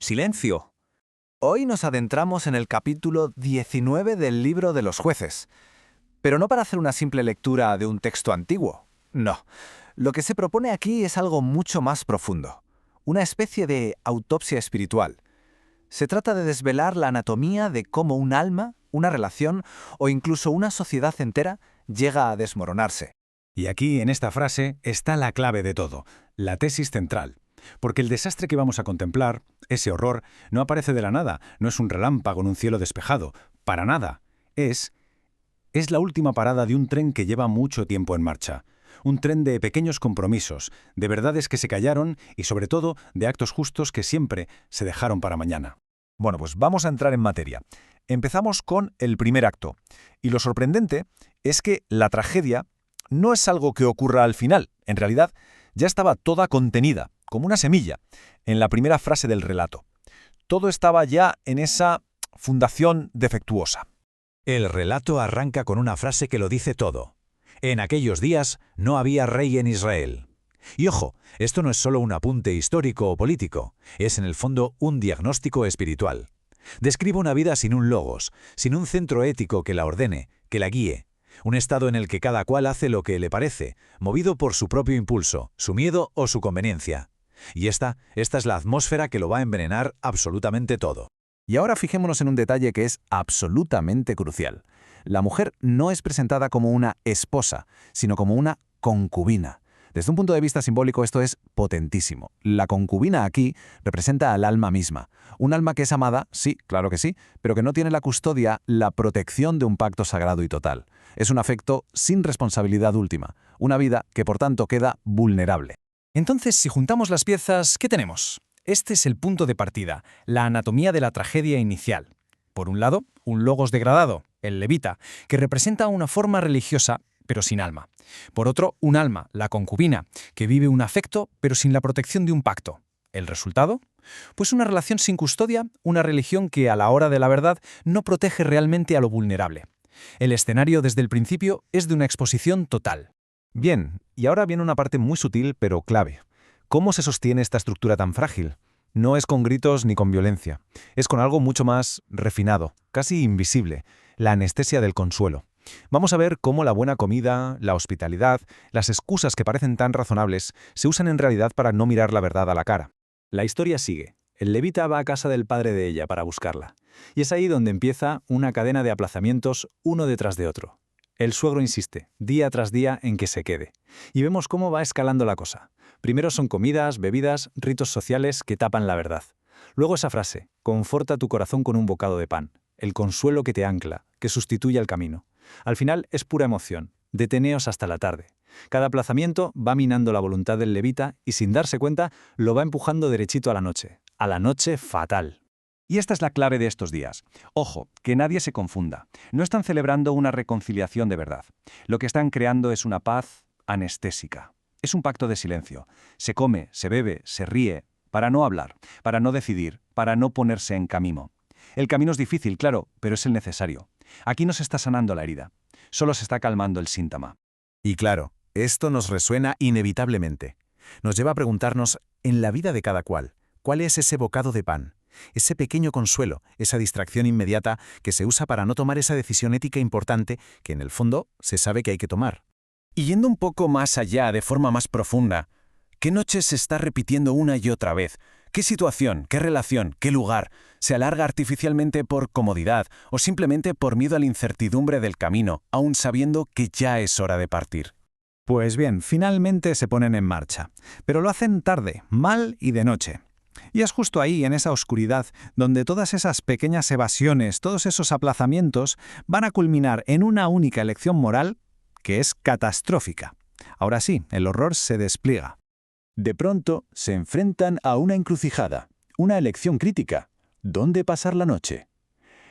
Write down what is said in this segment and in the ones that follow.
Silencio. Hoy nos adentramos en el capítulo 19 del libro de los jueces. Pero no para hacer una simple lectura de un texto antiguo. No. Lo que se propone aquí es algo mucho más profundo. Una especie de autopsia espiritual. Se trata de desvelar la anatomía de cómo un alma, una relación o incluso una sociedad entera llega a desmoronarse. Y aquí, en esta frase, está la clave de todo, la tesis central. Porque el desastre que vamos a contemplar, ese horror, no aparece de la nada, no es un relámpago en un cielo despejado, para nada. Es la última parada de un tren que lleva mucho tiempo en marcha. Un tren de pequeños compromisos, de verdades que se callaron y, sobre todo, de actos justos que siempre se dejaron para mañana. Bueno, pues vamos a entrar en materia. Empezamos con el primer acto. Y lo sorprendente es que la tragedia no es algo que ocurra al final. En realidad, ya estaba toda contenida, como una semilla, en la primera frase del relato. Todo estaba ya en esa fundación defectuosa. El relato arranca con una frase que lo dice todo. En aquellos días no había rey en Israel. Y ojo, esto no es solo un apunte histórico o político, es en el fondo un diagnóstico espiritual. Describe una vida sin un logos, sin un centro ético que la ordene, que la guíe. Un estado en el que cada cual hace lo que le parece, movido por su propio impulso, su miedo o su conveniencia. Y esta es la atmósfera que lo va a envenenar absolutamente todo. Y ahora fijémonos en un detalle que es absolutamente crucial. La mujer no es presentada como una esposa, sino como una concubina. Desde un punto de vista simbólico esto es potentísimo. La concubina aquí representa al alma misma. Un alma que es amada, sí, claro que sí, pero que no tiene la custodia, la protección de un pacto sagrado y total. Es un afecto sin responsabilidad última, una vida que por tanto queda vulnerable. Entonces, si juntamos las piezas, ¿qué tenemos? Este es el punto de partida, la anatomía de la tragedia inicial. Por un lado, un logos degradado, el levita, que representa una forma religiosa, pero sin alma. Por otro, un alma, la concubina, que vive un afecto, pero sin la protección de un pacto. ¿El resultado? Pues una relación sin custodia, una religión que a la hora de la verdad no protege realmente a lo vulnerable. El escenario desde el principio es de una exposición total. Bien, y ahora viene una parte muy sutil pero clave. ¿Cómo se sostiene esta estructura tan frágil? No es con gritos ni con violencia. Es con algo mucho más refinado, casi invisible, la anestesia del consuelo. Vamos a ver cómo la buena comida, la hospitalidad, las excusas que parecen tan razonables, se usan en realidad para no mirar la verdad a la cara. La historia sigue. El levita va a casa del padre de ella para buscarla. Y es ahí donde empieza una cadena de aplazamientos uno detrás de otro. El suegro insiste, día tras día, en que se quede. Y vemos cómo va escalando la cosa. Primero son comidas, bebidas, ritos sociales que tapan la verdad. Luego esa frase, conforta tu corazón con un bocado de pan. El consuelo que te ancla, que sustituye al camino. Al final es pura emoción. Deteneos hasta la tarde. Cada aplazamiento va minando la voluntad del levita y sin darse cuenta lo va empujando derechito a la noche fatal. Y esta es la clave de estos días. Ojo, que nadie se confunda. No están celebrando una reconciliación de verdad. Lo que están creando es una paz anestésica. Es un pacto de silencio. Se come, se bebe, se ríe, para no hablar, para no decidir, para no ponerse en camino. El camino es difícil, claro, pero es el necesario. Aquí no se está sanando la herida, solo se está calmando el síntoma. Y claro, esto nos resuena inevitablemente. Nos lleva a preguntarnos, en la vida de cada cual, ¿cuál es ese bocado de pan? Ese pequeño consuelo, esa distracción inmediata que se usa para no tomar esa decisión ética importante que en el fondo se sabe que hay que tomar. Y yendo un poco más allá, de forma más profunda, ¿qué noche se está repitiendo una y otra vez? ¿Qué situación, qué relación, qué lugar se alarga artificialmente por comodidad o simplemente por miedo a la incertidumbre del camino, aun sabiendo que ya es hora de partir? Pues bien, finalmente se ponen en marcha, pero lo hacen tarde, mal y de noche. Y es justo ahí, en esa oscuridad, donde todas esas pequeñas evasiones, todos esos aplazamientos, van a culminar en una única elección moral que es catastrófica. Ahora sí, el horror se despliega. De pronto se enfrentan a una encrucijada, una elección crítica. ¿Dónde pasar la noche?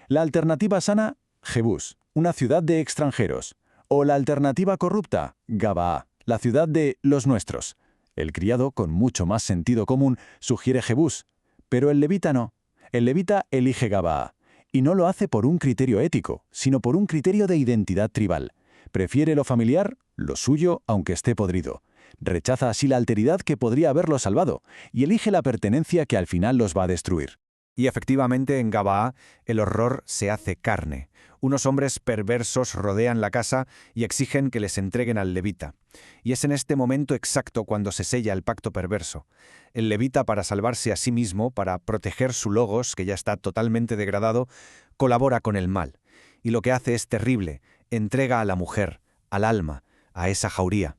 La alternativa sana, Jebús, una ciudad de extranjeros. O la alternativa corrupta, Gabaa, la ciudad de los nuestros. El criado, con mucho más sentido común, sugiere Jebús, pero el levita no. El levita elige Gabaa, y no lo hace por un criterio ético, sino por un criterio de identidad tribal. Prefiere lo familiar, lo suyo, aunque esté podrido. Rechaza así la alteridad que podría haberlo salvado, y elige la pertenencia que al final los va a destruir. Y efectivamente en Gabaa el horror se hace carne. Unos hombres perversos rodean la casa y exigen que les entreguen al levita. Y es en este momento exacto cuando se sella el pacto perverso. El levita, para salvarse a sí mismo, para proteger su logos, que ya está totalmente degradado, colabora con el mal. Y lo que hace es terrible: entrega a la mujer, al alma, a esa jauría.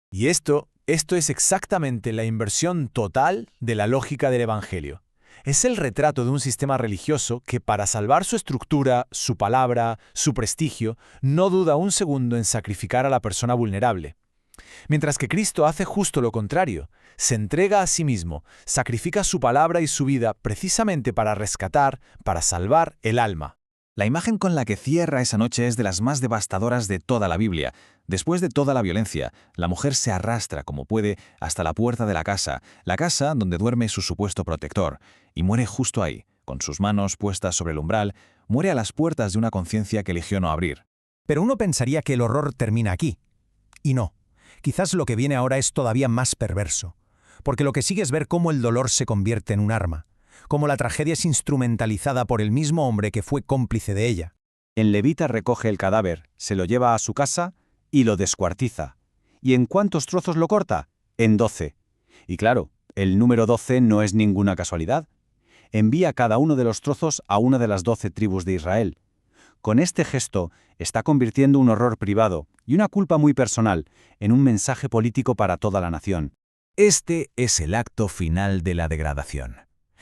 Y esto es exactamente la inversión total de la lógica del Evangelio. Es el retrato de un sistema religioso que, para salvar su estructura, su palabra, su prestigio, no duda un segundo en sacrificar a la persona vulnerable. Mientras que Cristo hace justo lo contrario, se entrega a sí mismo, sacrifica su palabra y su vida precisamente para rescatar, para salvar el alma. La imagen con la que cierra esa noche es de las más devastadoras de toda la Biblia. Después de toda la violencia, la mujer se arrastra como puede hasta la puerta de la casa donde duerme su supuesto protector, y muere justo ahí, con sus manos puestas sobre el umbral, muere a las puertas de una conciencia que eligió no abrir. Pero uno pensaría que el horror termina aquí. Y no. Quizás lo que viene ahora es todavía más perverso, porque lo que sigue es ver cómo el dolor se convierte en un arma, cómo la tragedia es instrumentalizada por el mismo hombre que fue cómplice de ella. El levita recoge el cadáver, se lo lleva a su casa y lo descuartiza. ¿Y en cuántos trozos lo corta? En 12. Y claro, el número 12 no es ninguna casualidad. Envía cada uno de los trozos a una de las 12 tribus de Israel. Con este gesto está convirtiendo un horror privado y una culpa muy personal en un mensaje político para toda la nación. Este es el acto final de la degradación.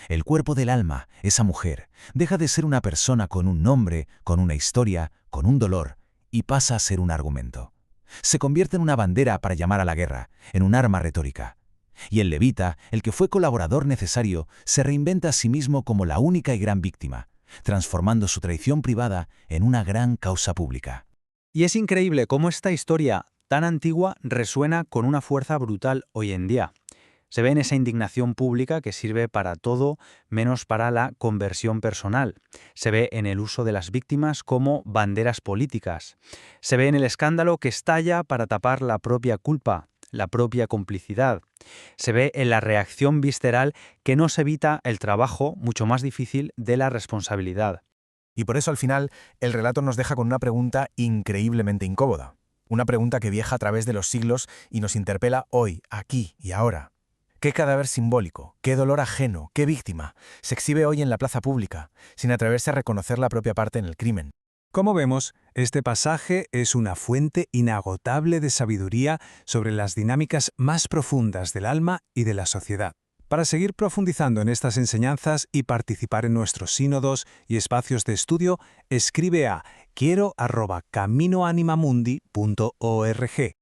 El cuerpo del alma, esa mujer, deja de ser una persona con un nombre, con una historia, con un dolor, y pasa a ser un argumento. Se convierte en una bandera para llamar a la guerra, en un arma retórica. Y el levita, el que fue colaborador necesario, se reinventa a sí mismo como la única y gran víctima, transformando su traición privada en una gran causa pública. Y es increíble cómo esta historia tan antigua resuena con una fuerza brutal hoy en día. Se ve en esa indignación pública que sirve para todo menos para la conversión personal. Se ve en el uso de las víctimas como banderas políticas. Se ve en el escándalo que estalla para tapar la propia culpa, la propia complicidad. Se ve en la reacción visceral que nos evita el trabajo mucho más difícil de la responsabilidad. Y por eso al final el relato nos deja con una pregunta increíblemente incómoda. Una pregunta que viaja a través de los siglos y nos interpela hoy, aquí y ahora. ¿Qué cadáver simbólico, qué dolor ajeno, qué víctima se exhibe hoy en la plaza pública, sin atreverse a reconocer la propia parte en el crimen? Como vemos, este pasaje es una fuente inagotable de sabiduría sobre las dinámicas más profundas del alma y de la sociedad. Para seguir profundizando en estas enseñanzas y participar en nuestros sínodos y espacios de estudio, escribe a quiero@caminoanimamundi.org.